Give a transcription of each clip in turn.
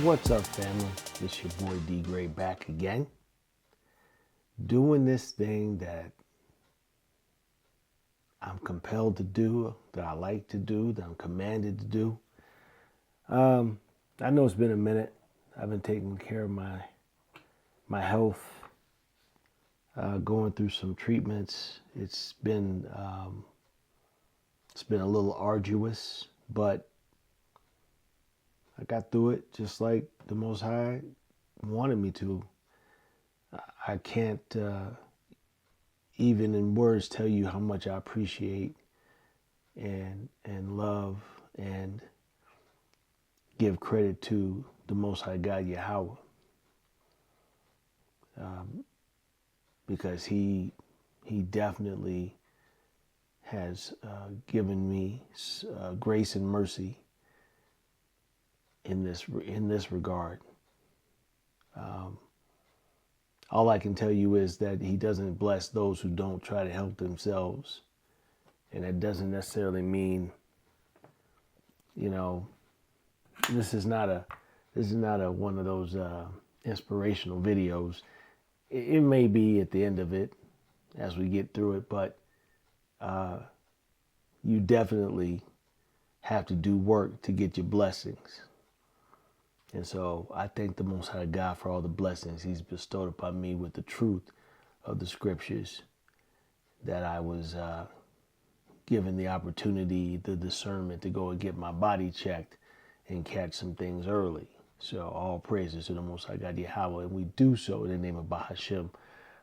What's up, family? It's your boy D Gray back again, doing this thing that I'm compelled to do, that I like to do, that I'm commanded to do. I know it's been a minute. I've been taking care of my health, going through some treatments. It's been a little arduous, but I got through it just like the Most High wanted me to. I can't even in words tell you how much I appreciate and love and give credit to the Most High God Yahweh, because He definitely has given me grace and mercy in this regard. All I can tell you is that He doesn't bless those who don't try to help themselves, and that doesn't necessarily mean, this is not a one of those inspirational videos. It may be at the end of it as we get through it, but you definitely have to do work to get your blessings. And so I thank the Most High God for all the blessings He's bestowed upon me with the truth of the scriptures, that I was given the opportunity, the discernment to go and get my body checked and catch some things early. So all praises to the Most High God Yahweh, and we do so in the name of Bahashem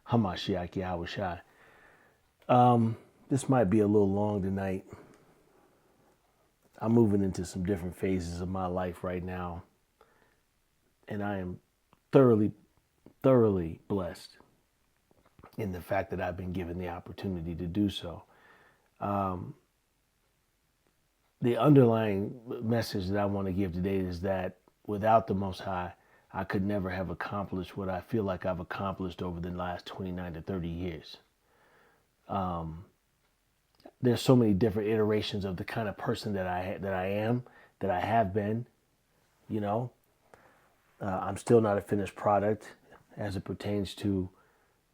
Hamashiach Yahweh Shai. This might be a little long tonight. I'm moving into some different phases of my life right now, and I am thoroughly blessed in the fact that I've been given the opportunity to do so. The underlying message that I want to give today is that without the Most High, I could never have accomplished what I feel like I've accomplished over the last 29 to 30 years. There's so many different iterations of the kind of person that I have been. I'm still not a finished product as it pertains to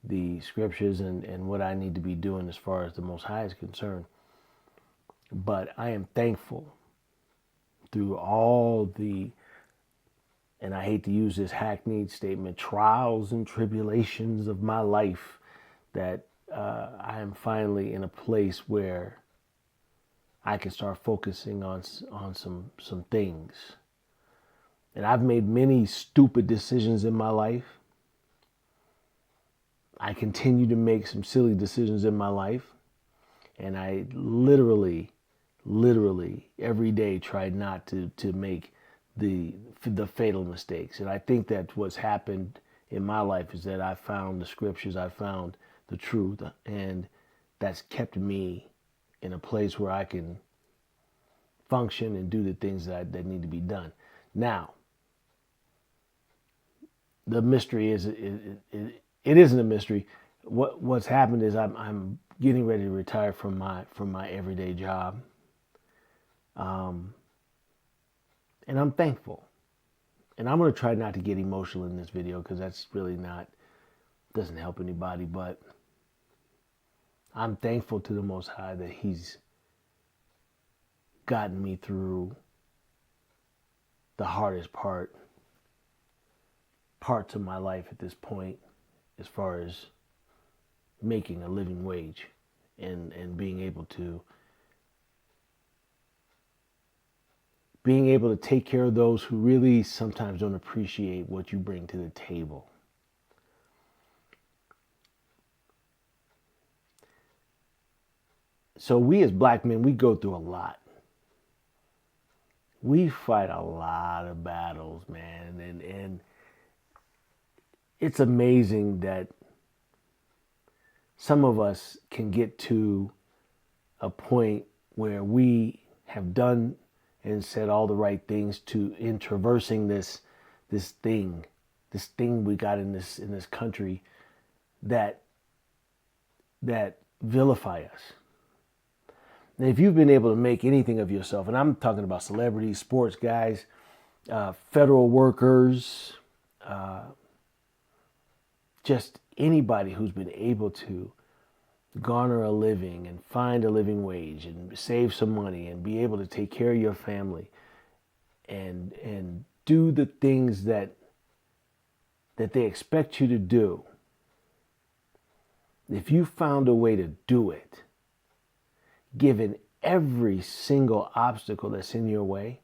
the scriptures and what I need to be doing as far as the Most High is concerned. But I am thankful through all the, and I hate to use this hackneyed statement, trials and tribulations of my life, that I am finally in a place where I can start focusing on some things. And I've made many stupid decisions in my life. I continue to make some silly decisions in my life. And I literally every day try not to make the fatal mistakes. And I think that what's happened in my life is that I found the scriptures, I found the truth, and that's kept me in a place where I can function and do the things that need to be done. Now, the mystery is it isn't a mystery. What's happened is I'm getting ready to retire from my everyday job, and I'm thankful. And I'm going to try not to get emotional in this video because that's really doesn't help anybody. But I'm thankful to the Most High that He's gotten me through the hardest parts of my life at this point, as far as making a living wage and being able to take care of those who really sometimes don't appreciate what you bring to the table. So we as black men, we go through a lot. We fight a lot of battles, man, and it's amazing that some of us can get to a point where we have done and said all the right things in traversing this thing we got in this country that vilify us. And if you've been able to make anything of yourself, and I'm talking about celebrities, sports guys, federal workers, just anybody who's been able to garner a living and find a living wage and save some money and be able to take care of your family and do the things that they expect you to do. If you found a way to do it, given every single obstacle that's in your way,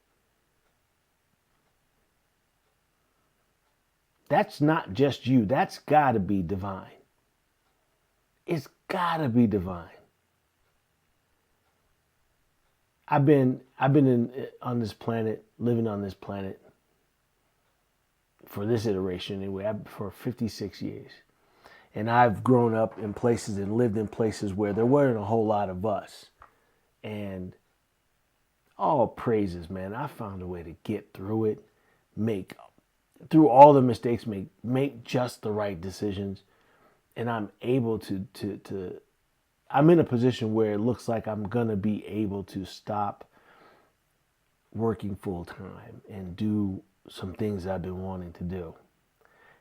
that's not just you. That's got to be divine. It's got to be divine. I've been on this planet, living on this planet, for this iteration anyway, for 56 years. And I've grown up in places and lived in places where there weren't a whole lot of us. And all praises, man. I found a way to get through it, make through all the mistakes, make just the right decisions. And I'm able to I'm in a position where it looks like I'm going to be able to stop working full time and do some things I've been wanting to do.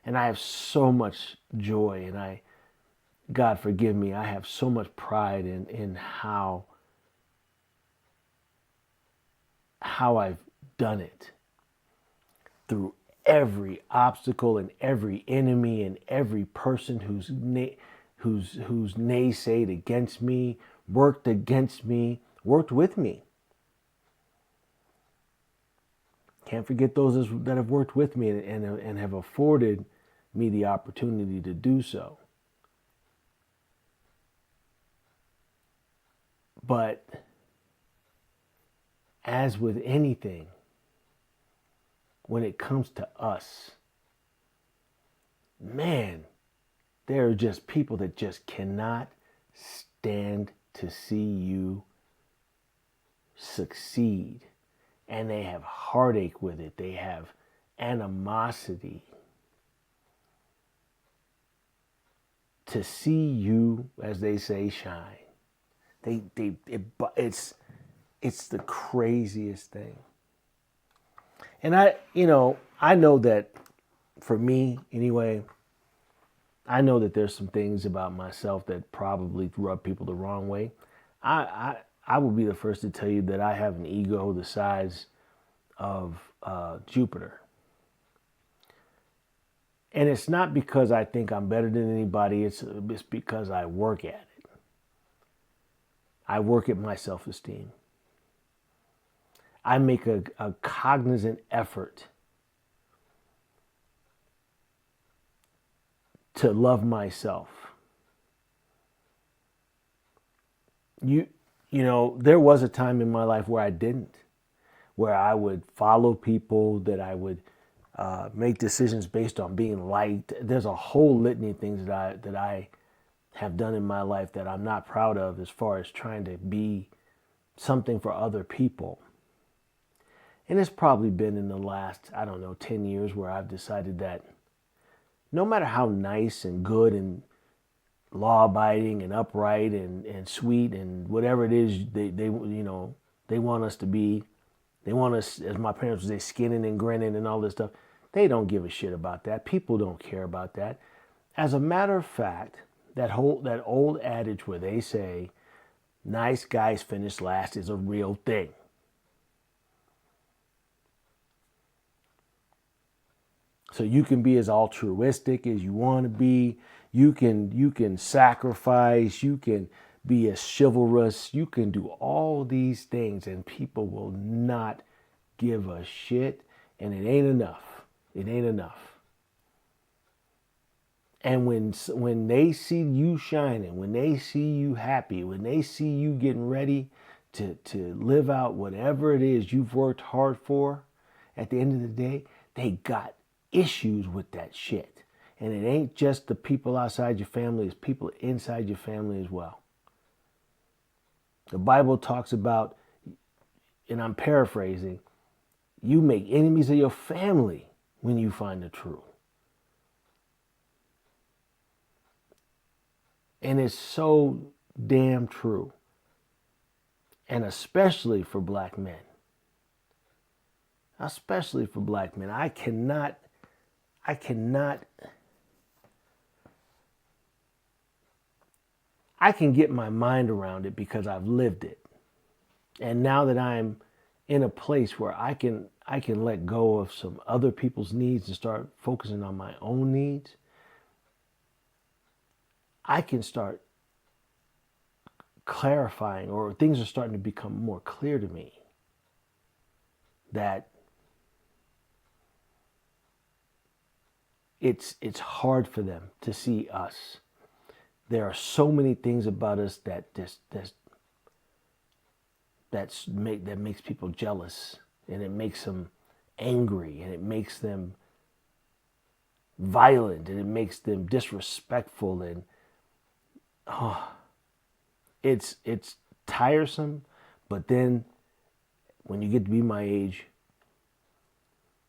And I have so much joy, and God forgive me, I have so much pride in how I've done it through every obstacle and every enemy and every person who's naysayed against me, worked against me, worked with me. Can't forget those that have worked with me and have afforded me the opportunity to do so. But as with anything, when it comes to us, man, there are just people that just cannot stand to see you succeed. And they have heartache with it. They have animosity to see you, as they say, shine. It's the craziest thing. And I know that for me anyway, I know that there's some things about myself that probably rub people the wrong way. I will be the first to tell you that I have an ego the size of Jupiter. And it's not because I think I'm better than anybody. It's because I work at it. I work at my self-esteem. I make a cognizant effort to love myself. There was a time in my life where I didn't, where I would follow people, that I would make decisions based on being liked. There's a whole litany of things that I have done in my life that I'm not proud of, as far as trying to be something for other people. And it's probably been in the last, 10 years where I've decided that no matter how nice and good and law-abiding and upright and sweet and whatever it is they want us to be, they want us, as my parents would say, skinning and grinning and all this stuff. They don't give a shit about that. People don't care about that. As a matter of fact, that old adage where they say, nice guys finish last, is a real thing. So you can be as altruistic as you want to be. You can sacrifice. You can be as chivalrous. You can do all these things, and people will not give a shit. And it ain't enough. It ain't enough. And when they see you shining, when they see you happy, when they see you getting ready to live out whatever it is you've worked hard for, at the end of the day, they got issues with that shit. And it ain't just the people outside your family, it's people inside your family as well. The Bible talks about, and I'm paraphrasing, you make enemies of your family when you find the truth. And it's so damn true. And especially for black men. especially for black men. I can get my mind around it because I've lived it. And now that I'm in a place where I can let go of some other people's needs and start focusing on my own needs, I can start clarifying, or things are starting to become more clear to me, that it's hard for them to see us. There are so many things about us that makes people jealous, and it makes them angry, and it makes them violent, and it makes them disrespectful, and it's tiresome. But then when you get to be my age,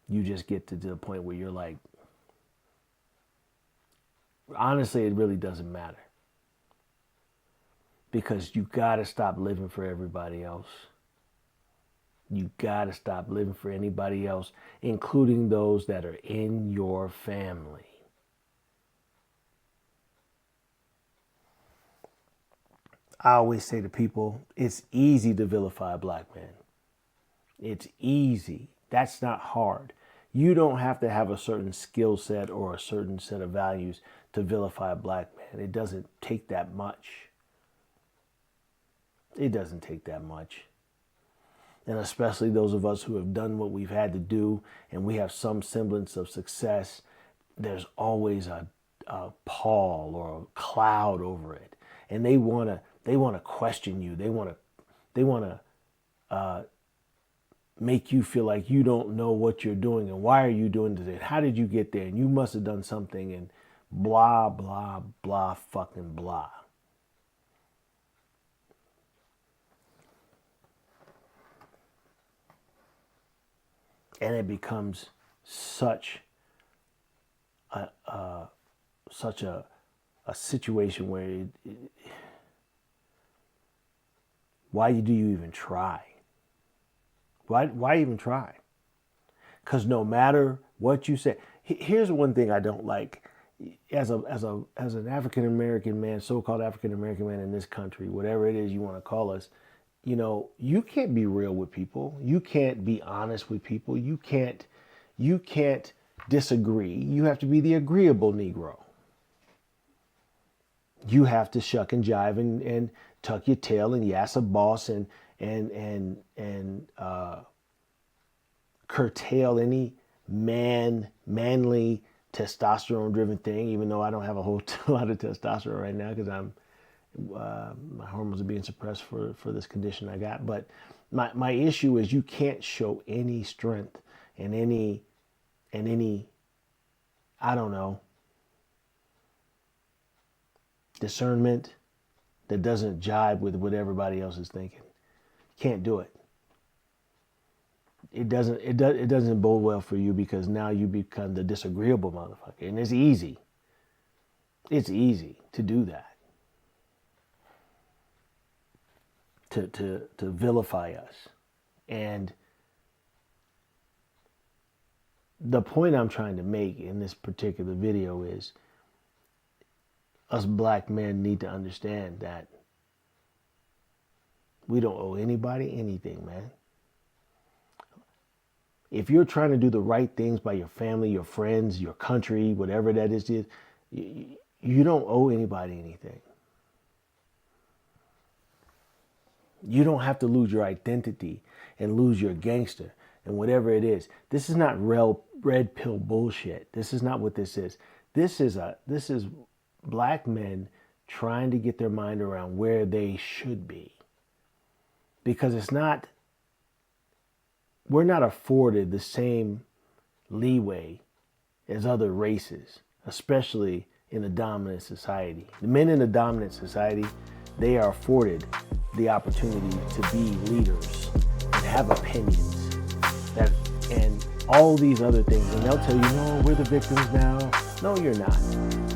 you just get to the point where you're like, honestly, it really doesn't matter. Because you got to stop living for everybody else. You got to stop living for anybody else, including those that are in your family. I always say to people, it's easy to vilify a black man. It's easy. That's not hard. You don't have to have a certain skill set or a certain set of values to vilify a black man. It doesn't take that much. It doesn't take that much. And especially those of us who have done what we've had to do and we have some semblance of success, there's always a pall or a cloud over it. And they want to question you. They want to make you feel like you don't know what you're doing and why are you doing this and how did you get there and you must have done something and blah, blah, blah, fucking blah. And it becomes such a situation where why do you even try? Why even try? Because no matter what you say, here's one thing I don't like. As an African American man, so-called African American man in this country, whatever it is you want to call us, you know, you can't be real with people. You can't be honest with people. You can't disagree. You have to be the agreeable Negro. You have to shuck and jive and tuck your tail and yes a boss and curtail any manly testosterone driven thing, even though I don't have a whole lot of testosterone right now because my hormones are being suppressed for this condition I got. But my issue is you can't show any strength and any I don't know, discernment that doesn't jibe with what everybody else is thinking. Can't do it. It doesn't bode well for you because now you become the disagreeable motherfucker. And it's easy. It's easy to do that. To vilify us. And the point I'm trying to make in this particular video is us black men need to understand that we don't owe anybody anything, man. If you're trying to do the right things by your family, your friends, your country, whatever that is, you don't owe anybody anything. You don't have to lose your identity and lose your gangster and whatever it is. This is not red pill bullshit. This is not what this is. This is black men trying to get their mind around where they should be. Because we're not afforded the same leeway as other races, especially in a dominant society. The men in a dominant society, they are afforded the opportunity to be leaders and have opinions and all these other things. And they'll tell you, no, we're the victims now. No, you're not.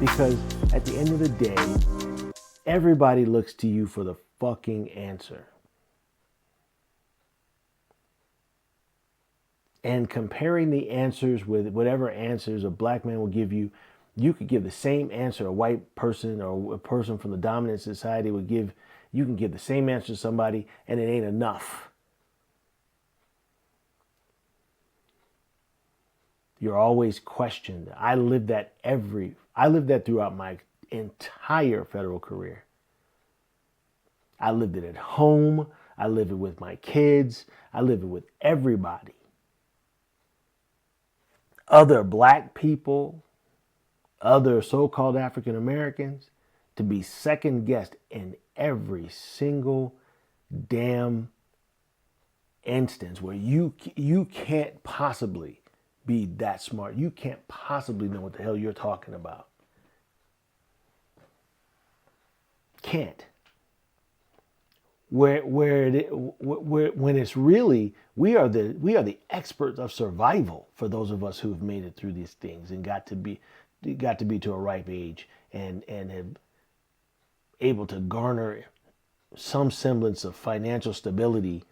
Because at the end of the day, everybody looks to you for the fucking answer. and comparing the answers with whatever answers a black man will give you, you could give the same answer a white person or a person from the dominant society would give. You can give the same answer to somebody and it ain't enough. You're always questioned. I lived that throughout my entire federal career. I lived it at home. I lived it with my kids. I lived it with everybody. Other black people, other so-called African Americans, to be second guessed in every single damn instance where you can't possibly be that smart. You can't possibly know what the hell you're talking about. Can't. When it's really, we are the experts of survival for those of us who have made it through these things and got to be to a ripe age and have able to garner some semblance of financial stability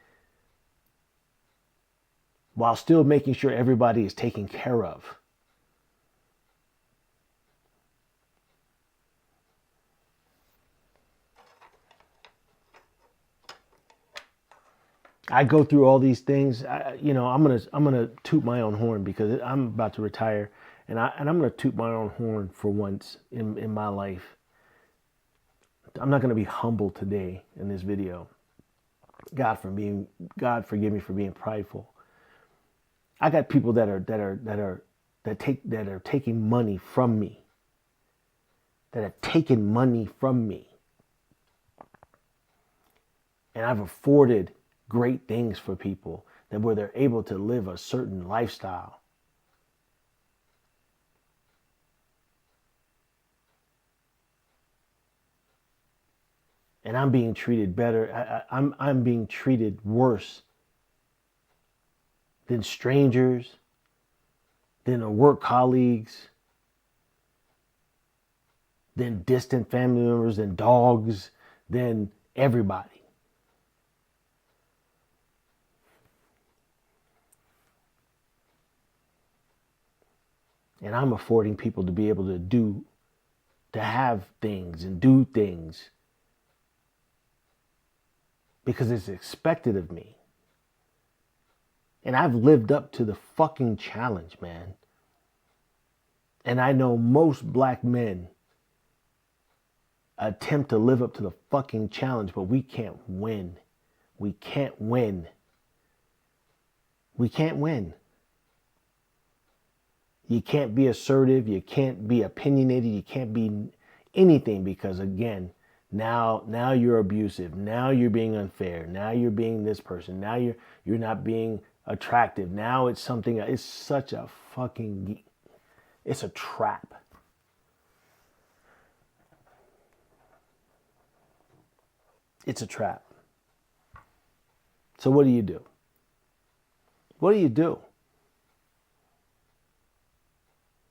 while still making sure everybody is taken care of. I go through all these things. I'm gonna toot my own horn because I'm about to retire, and I'm gonna toot my own horn for once in my life. I'm not gonna be humble today in this video. God forgive me for being prideful. I got people that are taking money from me. That have taken money from me. And I've afforded great things for people that where they're able to live a certain lifestyle. And I'm being treated better. I'm being treated worse than strangers, than work colleagues, than distant family members, than dogs, than everybody. And I'm affording people to be able to have things and do things because it's expected of me. And I've lived up to the fucking challenge, man. And I know most black men attempt to live up to the fucking challenge, but we can't win. We can't win. We can't win. You can't be assertive. You can't be opinionated. You can't be anything because, again, now you're abusive. Now you're being unfair. Now you're being this person. Now you're not being attractive. Now it's something. It's such a fucking. It's a trap. It's a trap. So what do you do? What do you do?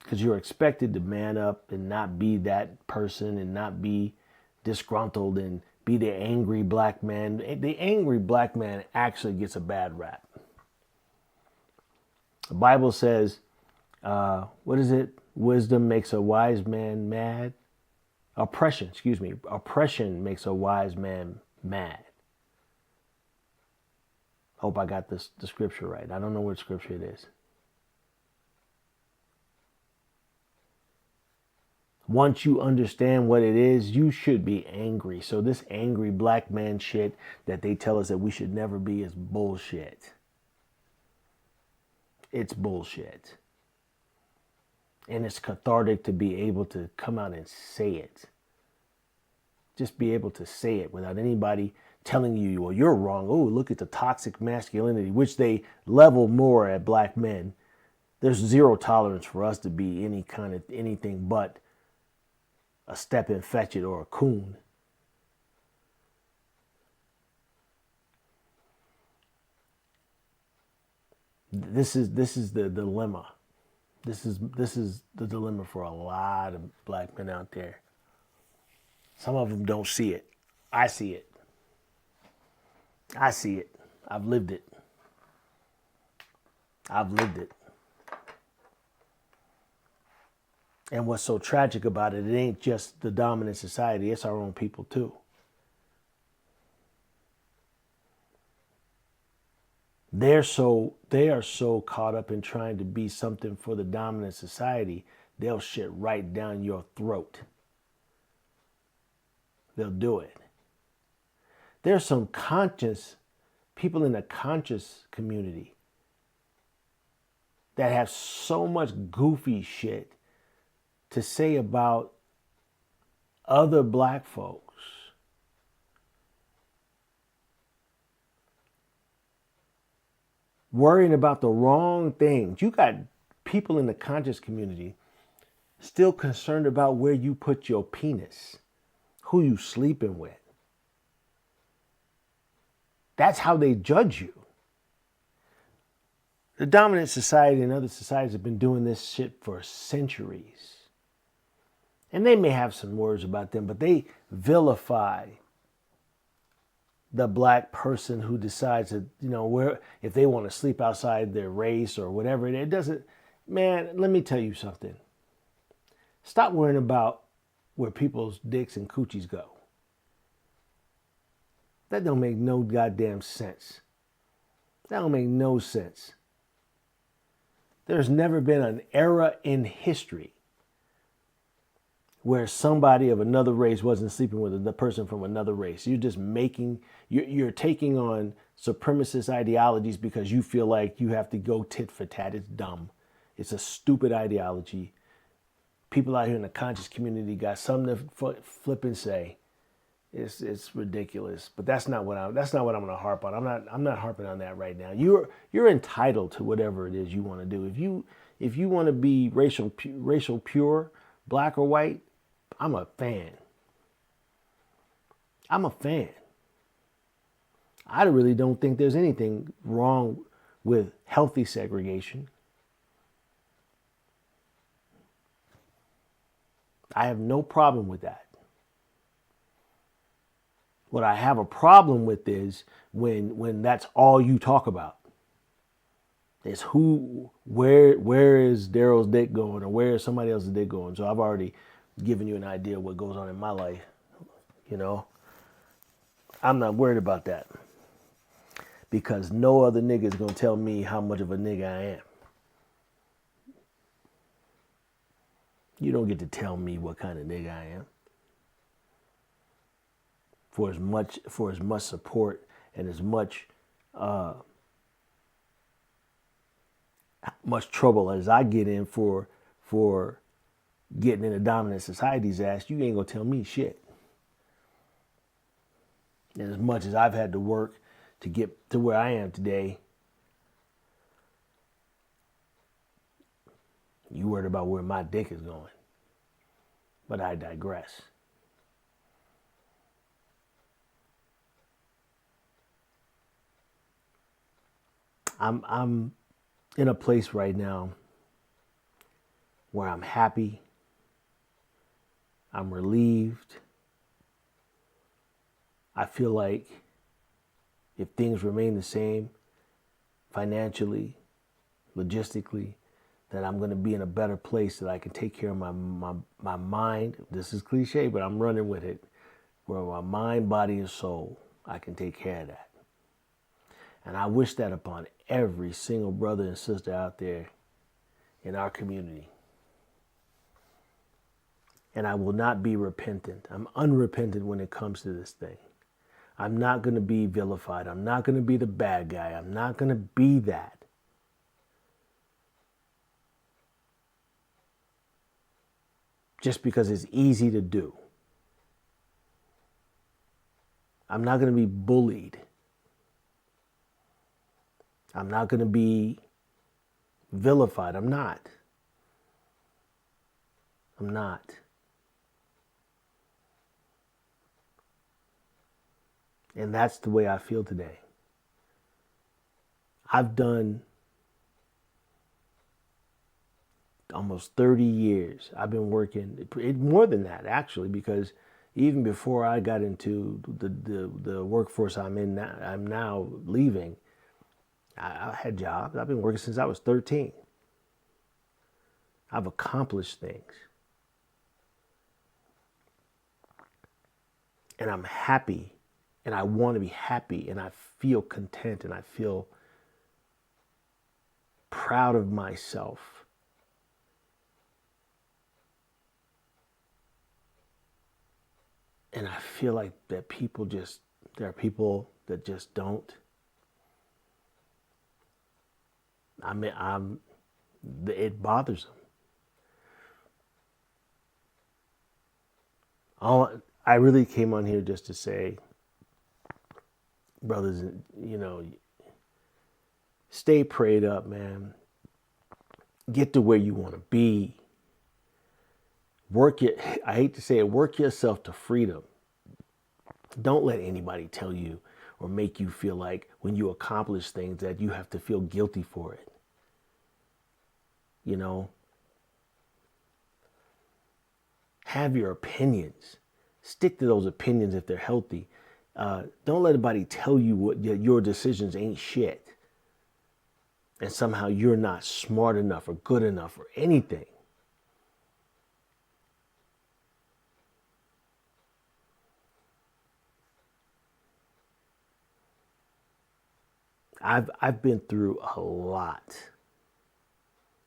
Because you're expected to man up and not be that person and not be disgruntled and be the angry black man. The angry black man actually gets a bad rap. The Bible says, what is it? Wisdom makes a wise man mad. Oppression makes a wise man mad. Hope I got the scripture right. I don't know what scripture it is. Once you understand what it is, you should be angry. So this angry black man shit that they tell us that we should never be is bullshit. It's bullshit. And it's cathartic to be able to come out and say it. Just be able to say it without anybody telling you, well, you're wrong. Oh, look at the toxic masculinity, which they level more at black men. There's zero tolerance for us to be any kind of anything but a stepping fetch it or a coon. This is the dilemma. This is the dilemma for a lot of black men out there. Some of them don't see it. I see it. I see it. I've lived it. I've lived it. And what's so tragic about it, it ain't just the dominant society, it's our own people too. They are so caught up in trying to be something for the dominant society, they'll shit right down your throat. They'll do it. There's some conscious people in the conscious community that have so much goofy shit to say about other black folks. Worrying about the wrong things. You got people in the conscious community still concerned about where you put your penis, who you sleeping with. That's how they judge you. The dominant society and other societies have been doing this shit for centuries. And they may have some words about them, but they vilify the black person who decides that, where if they want to sleep outside their race or whatever. It doesn't, man, let me tell you something. Stop worrying about where people's dicks and coochies go. That don't make no goddamn sense. That don't make no sense. There's never been an era in history where somebody of another race wasn't sleeping with the person from another race. You're just you're taking on supremacist ideologies because you feel like you have to go tit for tat. It's dumb. It's a stupid ideology. People out here in the conscious community got something to flip and say. It's ridiculous. But that's not what I'm going to harp on. I'm not harping on that right now. You're entitled to whatever it is you want to do. If you want to be racial pure, black or white, I'm a fan. I'm a fan. I really don't think there's anything wrong with healthy segregation. I have no problem with that. What I have a problem with is when that's all you talk about. It's where is Daryl's dick going or where is somebody else's dick going. So I've already given you an idea of what goes on in my life. I'm not worried about that. Because no other nigga is going to tell me how much of a nigga I am. You don't get to tell me what kind of nigga I am. For as much support and as much trouble as I get in for getting in a dominant society's ass, you ain't gonna tell me shit. And as much as I've had to work to get to where I am today, you worried about where my dick is going. But I digress. I'm in a place right now where I'm happy, I'm relieved. I feel like if things remain the same financially, logistically, that I'm going to be in a better place, that I can take care of my mind. This is cliche, but I'm running with it. Where my mind, body, and soul, I can take care of that. And I wish that upon every single brother and sister out there in our community. And I will not be repentant. I'm unrepentant when it comes to this thing. I'm not going to be vilified. I'm not going to be the bad guy. I'm not going to be that. Just because it's easy to do. I'm not going to be bullied. I'm not going to be vilified. I'm not. And that's the way I feel today. I've done almost 30 years. I've been working, more than that actually, because even before I got into the workforce I'm in now, I'm now leaving, I had jobs. I've been working since I was 13. I've accomplished things. And I'm happy. And I want to be happy. And I feel content. And I feel proud of myself. And I feel like that there are people that just don't. It bothers them. I really came on here just to say, brothers, stay prayed up, man. Get to where you want to be. I hate to say it, work yourself to freedom. Don't let anybody tell you or make you feel like when you accomplish things that you have to feel guilty for it. Have your opinions. Stick to those opinions if they're healthy. Don't let anybody tell you what your decisions ain't shit. And somehow you're not smart enough or good enough or anything. I've been through a lot.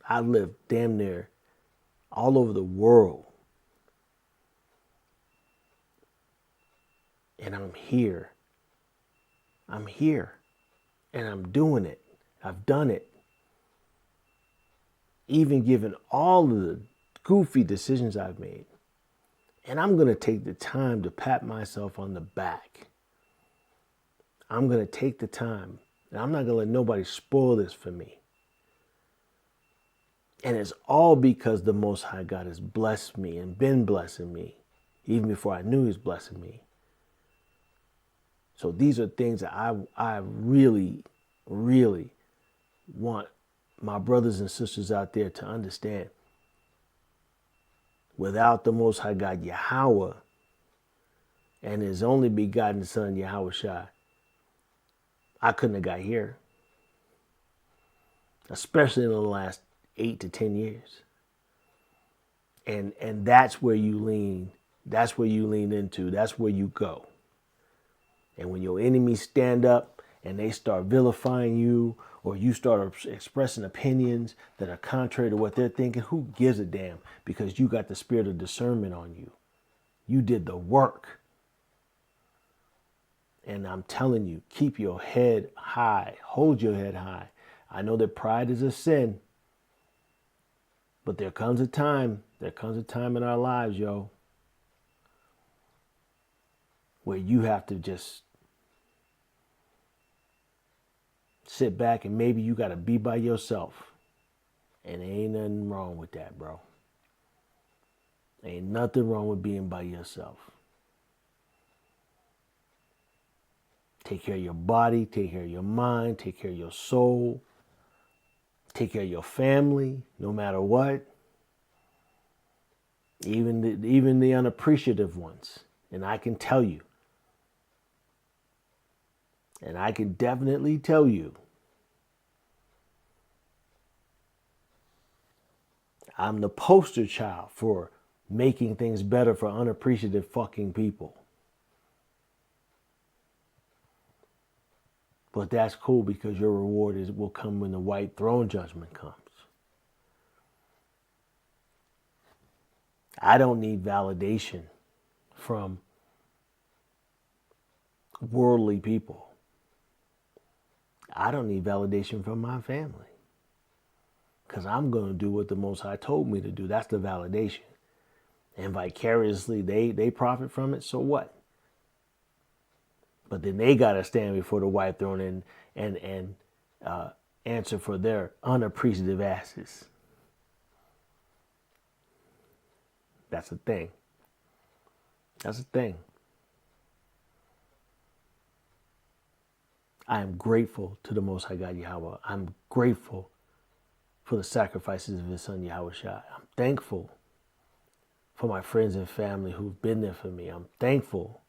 I lived damn near all over the world. And I'm here. I'm here. And I'm doing it. I've done it. Even given all of the goofy decisions I've made. And I'm going to take the time to pat myself on the back. I'm going to take the time. And I'm not going to let nobody spoil this for me. And it's all because the Most High God has blessed me and been blessing me. Even before I knew He was blessing me. So these are things that I really, really want my brothers and sisters out there to understand. Without the Most High God, Yahweh, and His only begotten Son, Yahweh Shai, I couldn't have got here. Especially in the last 8 to 10 years. And that's where you lean. That's where you lean into. That's where you go. And when your enemies stand up and they start vilifying you, or you start expressing opinions that are contrary to what they're thinking, who gives a damn? Because you got the spirit of discernment on you. You did the work. And I'm telling you, keep your head high. Hold your head high. I know that pride is a sin. But there comes a time in our lives, where you have to just sit back and maybe you got to be by yourself. And there ain't nothing wrong with that, bro. Ain't nothing wrong with being by yourself. Take care of your body, take care of your mind, take care of your soul, take care of your family, no matter what. Even the unappreciative ones. And I can tell you, and I can definitely tell you, I'm the poster child for making things better for unappreciative fucking people. But that's cool because your reward will come when the white throne judgment comes. I don't need validation from worldly people. I don't need validation from my family. Because I'm going to do what the Most High told me to do. That's the validation. And vicariously, they profit from it, so what? But then they got to stand before the white throne and answer for their unappreciative asses. That's a thing. That's a thing. I am grateful to the Most High God Yahweh. I'm grateful for the sacrifices of His Son Yahweh Shai. I'm thankful for my friends and family who've been there for me. I'm thankful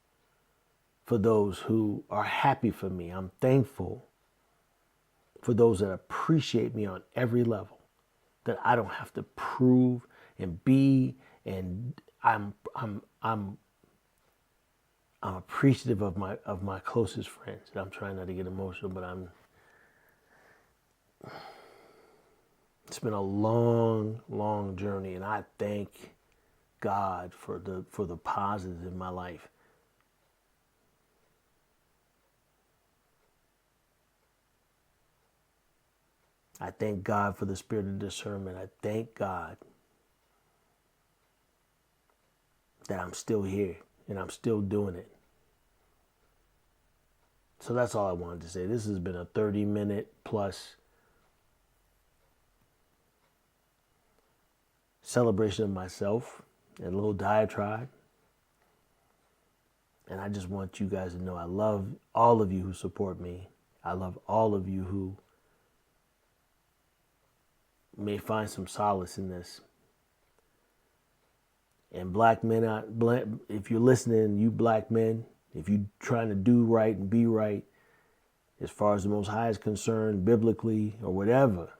for those who are happy for me. I'm thankful for those that appreciate me on every level, that I don't have to prove and be, and I'm appreciative of my closest friends. And I'm trying not to get emotional, but it's been a long journey, and I thank God for the positives in my life. I thank God for the spirit of discernment. I thank God that I'm still here and I'm still doing it. So that's all I wanted to say. This has been a 30-minute plus celebration of myself and a little diatribe. And I just want you guys to know I love all of you who support me. I love all of you who may find some solace in this. And black men, if you're listening, you black men, if you're trying to do right and be right, as far as the Most High is concerned, biblically or whatever,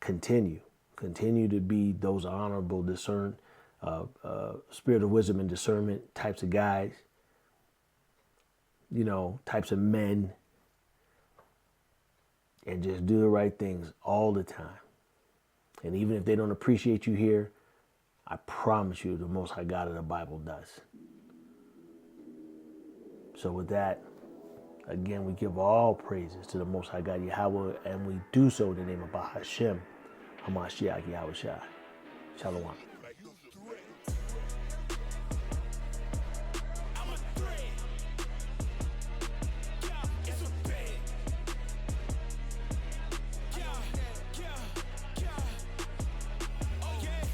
continue to be those honorable, spirit of wisdom and discernment types of guys, types of men, and just do the right things all the time. And even if they don't appreciate you here, I promise you the Most High God of the Bible does. So with that, again, we give all praises to the Most High God Yahweh, and we do so in the name of Bahashem, Hamashiach Yahweh Shai. Shalom.